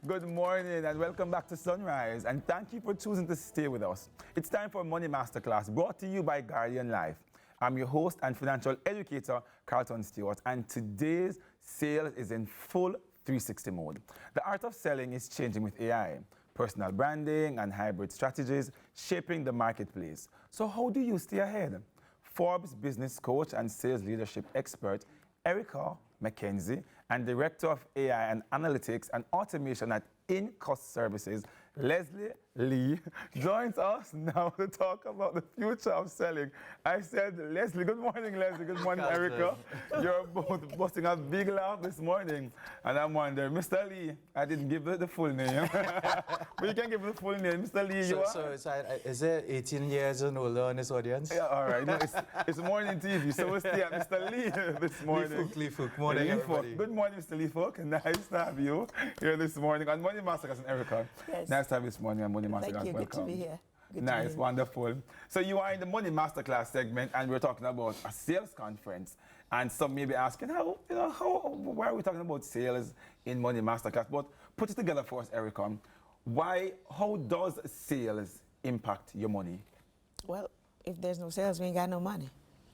Good morning and welcome back to Sunrise, and thank you for choosing to stay with us. It's time for Money Masterclass, brought to you by Guardian Life. I'm your host and financial educator, Carlton Stewart, and today's sale is in full 360 mode. The art of selling is changing with AI, personal branding and hybrid strategies shaping the marketplace. So how do you stay ahead? Forbes business coach and sales leadership expert Erica McKenzie and Director of AI and Analytics and Automation at In-Cost Services, Leslie Lee, joins us now to talk about the future of selling. I said, Leslie, good morning, Leslie. Good morning, Erica. You're both busting a big laugh this morning. And I'm wondering, Mr. Lee, I didn't give the full name. But you can give the full name. Mr. Lee, you are? Is it 18 years and older on this audience? Yeah, all right. No, it's morning TV, so we'll stay at Mr. Lee this morning. Lee Fook. Morning, everybody. Good morning, Mr. Lee Fook. Nice to have you here this morning on Money Masterclass and Erica. Yes. Nice to have you this morning on Money Masterclass. Thank you. Welcome. Good to be here. Good Nice, wonderful. So you are in the Money Masterclass segment, and we're talking about a sales conference. And some may be asking, why are we talking about sales in Money Masterclass? But put it together for us, Erica. How does sales impact your money? Well, if there's no sales, we ain't got no money.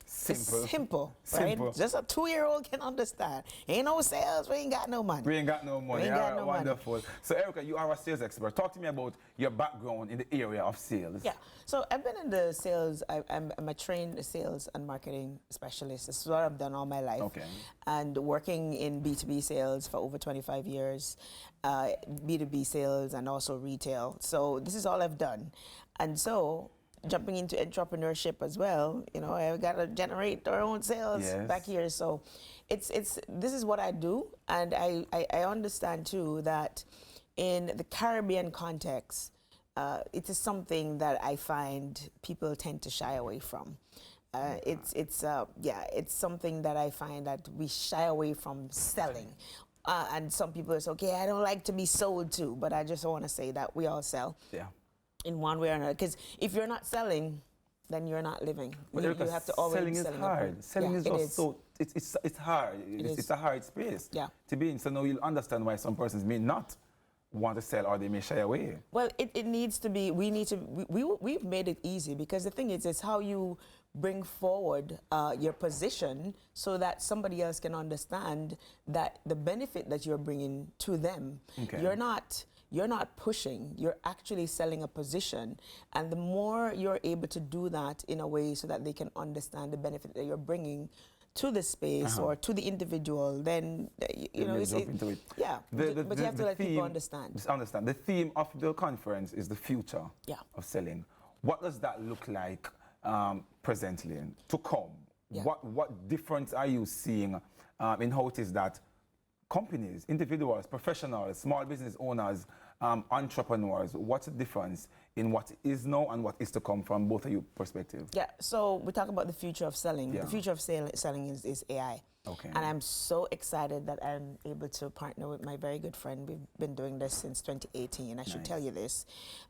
Simple. It's simple, right? Just a 2-year-old can understand. Ain't no sales, we ain't got no money. We ain't got no money. We ain't got no wonderful. money. So, Erica, you are a sales expert. Talk to me about your background in the area of sales. Yeah. So I've been in the sales. I'm a trained sales and marketing specialist. This is what I've done all my life. Okay. And working in B2B sales for over 25 years, B2B sales and also retail. So this is all I've done. And so jumping into entrepreneurship as well, I've got to generate our own sales back here. So this is what I do. And I understand too that in the Caribbean context, it is something that I find people tend to shy away from. It's something that I find that we shy away from selling. And some people say, okay, I don't like to be sold to, but I just want to say that we all sell. Yeah. In one way or another, because if you're not selling, then you're not living. You have to always selling is hard. Selling is just so it's hard. It's a hard space to be in. So now you'll understand why some persons may not want to sell or they may shy away. Well, it needs to be. We've made it easy, because the thing is, it's how you bring forward your position so that somebody else can understand that the benefit that you're bringing to them. Okay. You're not pushing, you're actually selling a position. And the more you're able to do that in a way so that they can understand the benefit that you're bringing to the space or to the individual, then, into it. Yeah, but you have to let people understand. Understand. The theme of the conference is the future of selling. What does that look like presently to come? Yeah. What difference are you seeing in how it is that companies, individuals, professionals, small business owners, entrepreneurs, what's the difference in what is now and what is to come from both of your perspectives? Yeah, so we talk about the future of selling. Yeah. The future of selling is AI. Okay. And I'm so excited that I'm able to partner with my very good friend. We've been doing this since 2018. I should tell you this.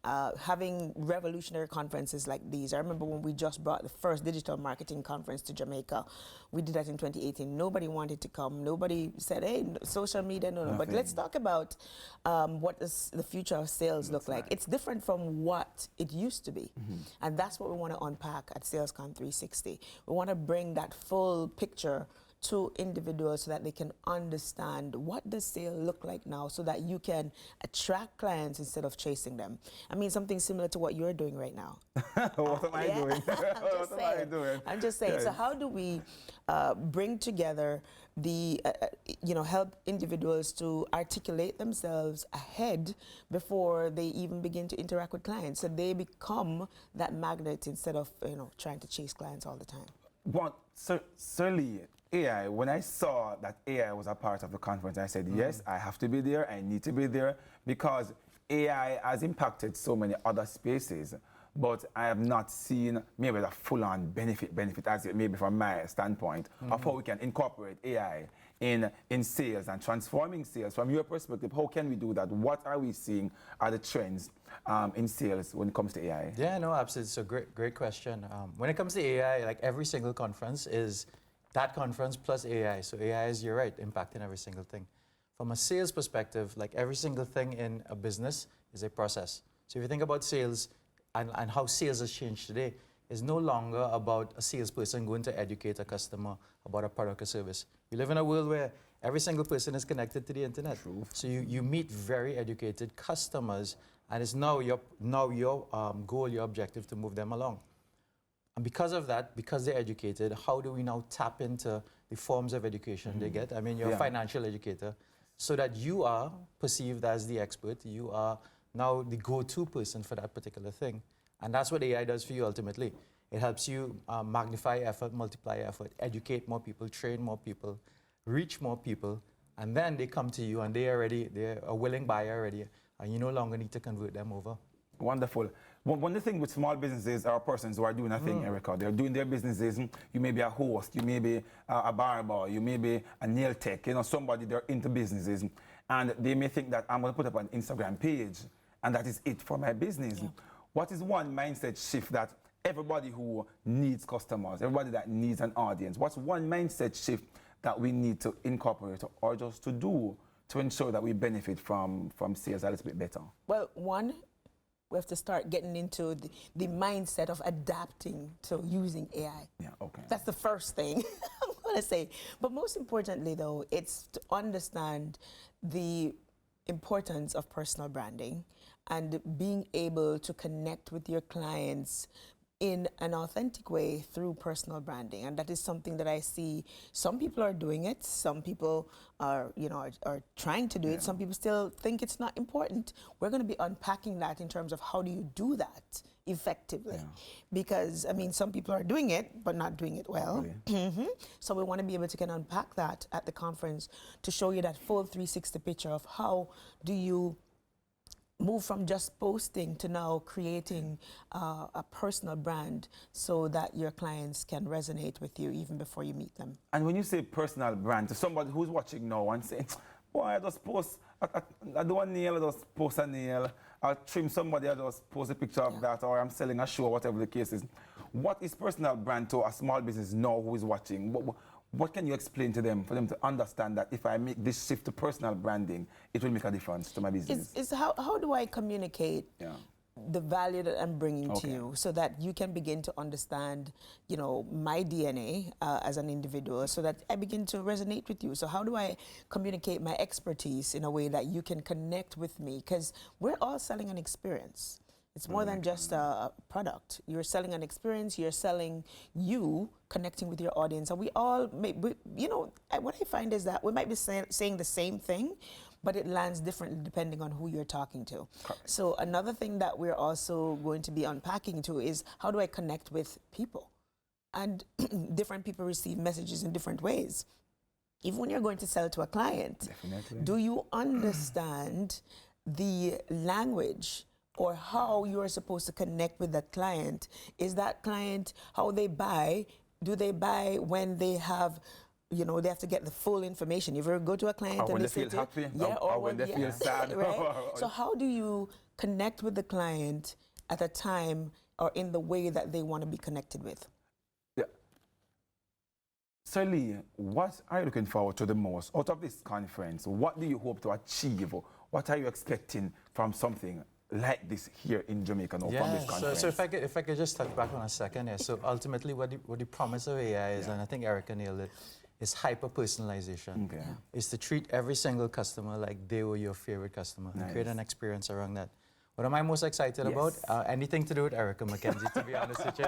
Having revolutionary conferences like these. I remember when we just brought the first digital marketing conference to Jamaica. We did that in 2018. Nobody wanted to come. Nobody said, hey, social media, no. But let's talk about what does the future of sales look like. It's different from what it used to be. Mm-hmm. And that's what we want to unpack at SalesCon 360. We want to bring that full picture to individuals so that they can understand what does sale look like now, so that you can attract clients instead of chasing them. I mean, something similar to what you're doing right now. What am I doing? What am I doing? I'm just saying. Yes. So how do we bring together the, help individuals to articulate themselves ahead before they even begin to interact with clients, so they become that magnet instead of, trying to chase clients all the time? Well, certainly, AI, when I saw that AI was a part of the conference, I said, yes, I have to be there, I need to be there, because AI has impacted so many other spaces, but I have not seen maybe the full-on benefit as it maybe from my standpoint of how we can incorporate AI in sales and transforming sales. From your perspective, how can we do that? What are we seeing are the trends in sales when it comes to AI? Yeah, no, absolutely. It's a great question. When it comes to AI, like every single conference is that conference plus AI. So AI is, you're right, impacting every single thing. from a sales perspective, like every single thing in a business is a process. So if you think about sales and how sales has changed today, it's no longer about a salesperson going to educate a customer about a product or service. We live in a world where every single person is connected to the internet. True. So you meet very educated customers, and it's now your goal, your objective to move them along. And because of that, because they're educated, how do we now tap into the forms of education they get? I mean, you're a financial educator, so that you are perceived as the expert. You are now the go-to person for that particular thing. And that's what AI does for you ultimately. It helps you magnify effort, multiply effort, educate more people, train more people, reach more people, and then they come to you and they're a willing buyer already, and you no longer need to convert them over. Wonderful. One thing with small businesses or persons who are doing a thing, Erica, they're doing their businesses. You may be a host, you may be a barber, you may be a nail tech, somebody, they're into businesses, and they may think that I'm going to put up an Instagram page, and that is it for my business. Yeah. What is one mindset shift that everybody who needs customers, everybody that needs an audience, what's one mindset shift that we need to incorporate or just to do to ensure that we benefit from sales a little bit better? Well, one, we have to start getting into the mindset of adapting to using AI. Yeah, okay. That's the first thing I'm going to say. But most importantly, though, it's to understand the importance of personal branding and being able to connect with your clients in an authentic way through personal branding. And that is something that I see some people are doing it, some people are trying to do it, some people still think it's not important. We're going to be unpacking that in terms of how do you do that effectively. Because, I mean, some people are doing it, but not doing it well. So we want to be able to unpack that at the conference to show you that full 360 picture of how do you move from just posting to now creating a personal brand so that your clients can resonate with you even before you meet them. And when you say personal brand, to somebody who's watching now and saying, boy, I just post, I do a nail, I just post a nail, I'll trim somebody, I just post a picture of that, or I'm selling a show, whatever the case is. What is personal brand to a small business now who is watching? What can you explain to them for them to understand that if I make this shift to personal branding, it will make a difference to my business? Is how do I communicate the value that I'm bringing to you so that you can begin to understand, my DNA as an individual so that I begin to resonate with you? So how do I communicate my expertise in a way that you can connect with me? Because we're all selling an experience. It's more than just a product. You're selling an experience, you're selling you connecting with your audience. And we all, what I find is that we might be saying the same thing, but it lands differently depending on who you're talking to. Correct. So another thing that we're also going to be unpacking too is how do I connect with people? And different people receive messages in different ways. Even when you're going to sell to a client, do you understand the language or how you are supposed to connect with that client? Is that client, how they buy, do they buy when they have, they have to get the full information? You ever go to a client or and when they feel happy, or when they feel sad. Right? So how do you connect with the client at a time or in the way that they want to be connected with? Yeah. So Lee, what are you looking forward to the most out of this conference? What do you hope to achieve? What are you expecting from something like this here in Jamaica now from this conference? So if I could just touch back on a second here. So ultimately what the promise of AI is, and I think Erica nailed it, is hyper-personalization. Okay. Is to treat every single customer like they were your favorite customer and create an experience around that. What am I most excited about? Anything to do with Erica McKenzie, to be honest with you.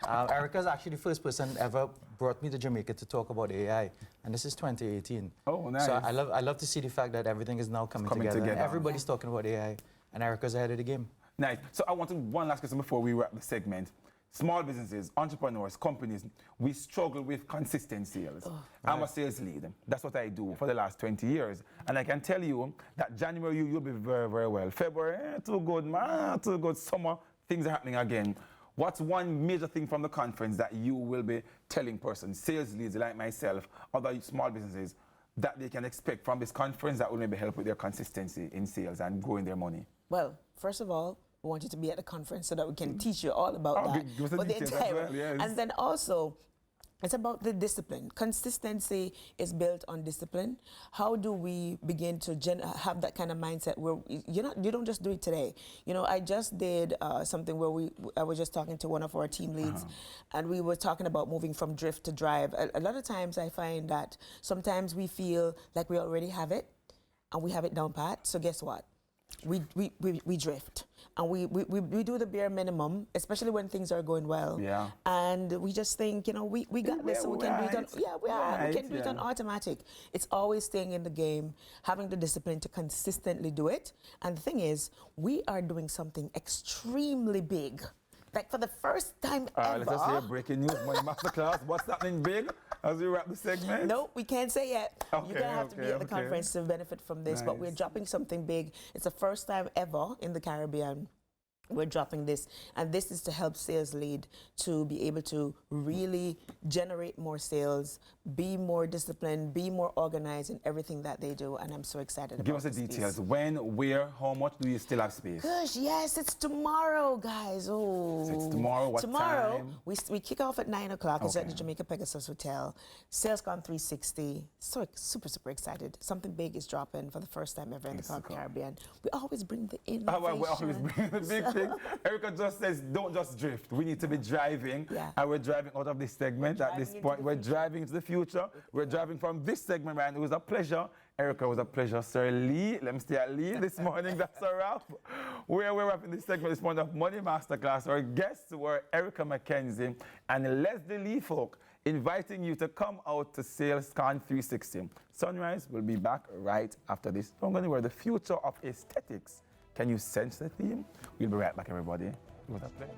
Erica's actually the first person ever brought me to Jamaica to talk about AI, and this is 2018. Oh, nice. So I love to see the fact that everything is now coming together. And everybody's talking about AI. And Erica's ahead of the game. Nice. So I want to one last question before we wrap the segment. Small businesses, entrepreneurs, companies, we struggle with consistent sales. I'm a sales lead. That's what I do for the last 20 years. And I can tell you that January, you'll be very, very well. February, too good, man, too good. Summer, things are happening again. What's one major thing from the conference that you will be telling persons, sales leads like myself, other small businesses, that they can expect from this conference that will maybe help with their consistency in sales and growing their money? Well, first of all, we want you to be at the conference so that we can teach you all about that. Give us the details as well, yes. And then also, It's about the discipline. Consistency is built on discipline. How do we begin to have that kind of mindset where you don't just do it today? You know, I just did something where I was just talking to one of our team leads, and we were talking about moving from drift to drive. A lot of times I find that sometimes we feel like we already have it, and we have it down pat. So guess what? We drift. And we do the bare minimum, especially when things are going well. Yeah. And we just think, you know, we got this, so we can do it on, we can do it on automatic. It's always staying in the game, having the discipline to consistently do it. And the thing is, we are doing something extremely big. Like for the first time ever. Let's just hear breaking news, Money Masterclass. What's happening big as we wrap the segment? No, we can't say yet. Okay, You're going to have to be at the conference to benefit from this, but we're dropping something big. It's the first time ever in the Caribbean we're dropping this, and this is to help sales lead to be able to really generate more sales, be more disciplined, be more organized in everything that they do, and I'm so excited about Give us the details. When, where, how much do you still have space? Gosh, yes, it's tomorrow, guys. Oh, so it's tomorrow. What time? We kick off at 9 o'clock. It's at the Jamaica Pegasus Hotel. SalesCon 360. So super excited. Something big is dropping for the first time ever in the Caribbean. We always bring the innovation. We always bring the big thing. Erica just says, don't just drift. We need to be driving, and we're driving out of this segment at this point. We're driving into the future. We're driving from this segment, man. It was a pleasure. Erica, it was a pleasure. Sir Lee, let me stay at Lee this morning. That's a wrap. We're wrapping this segment this morning of Money Masterclass. Our guests were Erica McKenzie and Leslie Lee Folk, inviting you to come out to SalesCon 360. Sunrise will be back right after this. I'm going to wear the future of aesthetics. Can you sense the theme? We'll be right back, everybody. It was a pleasure.